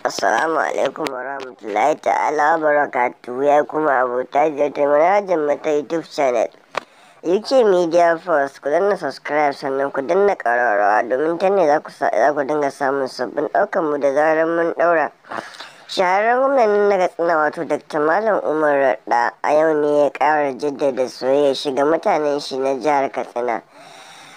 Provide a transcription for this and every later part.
Assalamu alaikum warahmatullahi ta'ala barakatuhu ya kuma abota da ta manhajar mata YouTube channel UK Media Force. Ku danna subscribe sannan ku danna ƙararrawa domin ta ne za ku dinga samun sabbin ɗaukar mu da zarar mun ɗaura. Shahararren gwamnan na Katsina wato Dr. Malam Umar Radda a yau ne ya ƙara jaddada soyayya shiga mutanen shi na jihar Katsina,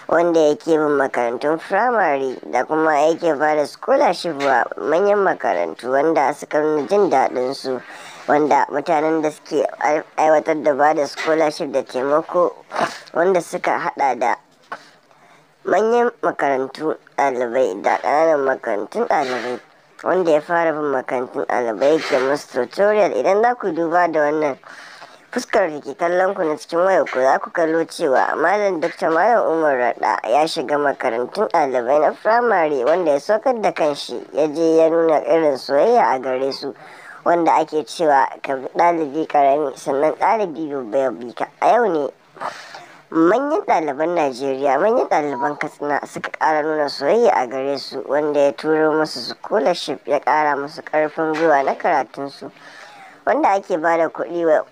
wanda yake bin makarantun firamare da kuma yake ba da scholarship wa manyan makarantu wanda suka nuna jin daɗin su, wanda mutanen da suke aiwatar da ba da scholarship da taimako wanda suka hada da manyan makarantu ɗalibai da ƙananan makarantun ɗalibai, wanda ya fara bin makarantun ɗalibai ke musu tutorial. Idan za ku duba da wannan fuskar da ke kallon ku na cikin wayar ku, za ku kallo cewa Dr. Malam Umar Radda ya shiga makarantun ɗalibai na firamare wanda ya saukar da kanshi ya je ya nuna irin soyayya a gare su, wanda ake cewa ka bi ɗalibi ƙarami sannan ɗalibi babba ya bi ka. A yau ne manyan ɗaliban Najeriya, manyan ɗaliban Katsina suka ƙara nuna soyayya a gare su, wanda ya turo musu scholarship ya ƙara musu ƙarfin gwiwa na karatunsu, wanda ake ba da kuɗi wa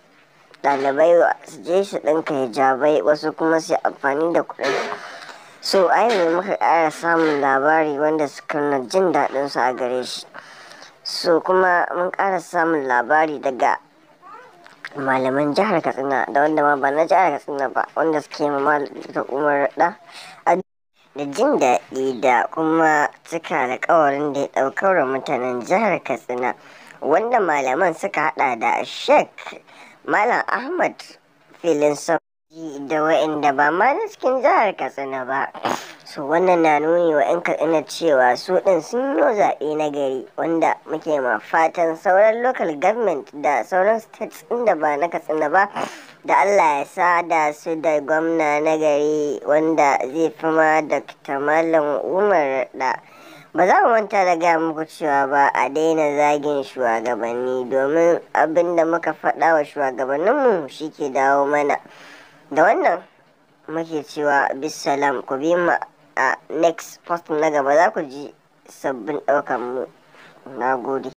ɗalibai su je su ɗinka hijabai, wasu kuma su amfani da kuɗin. So a yau ne muka ƙara samun labari wanda suka nuna jin daɗin su a gare shi. So kuma mun ƙara samun labari daga malaman jihar Katsina da wanda ma ba na jihar Katsina ba, wanda suke ma da Umar Radda da jin daɗi da kuma cika alƙawarin da ya ɗaukar wa mutanen jihar Katsina, wanda malaman suka haɗa da Sheikh Malam Ahmad filin sauki da wa'inda ba ma na cikin jihar Katsina ba. So wannan na nuni wa 'yan Katsina cewa su ɗin sun yi zaɓe na gari, wanda muke ma fatan sauran local government da sauran states ɗin da ba na Katsina ba da Allah ya sa da su da gwamna na gari wanda zai fi ma Dr. Malam Umar Radda. Ba za mu manta da gaya muku cewa ba a daina zagin shugabanni, domin abin da muka faɗa wa shugabanninmu shi ke dawo mana. Da wannan muke cewa bisalam, ku bi mu a next post na gaba, za ku ji sabbin ɗaukan mu. Na gode.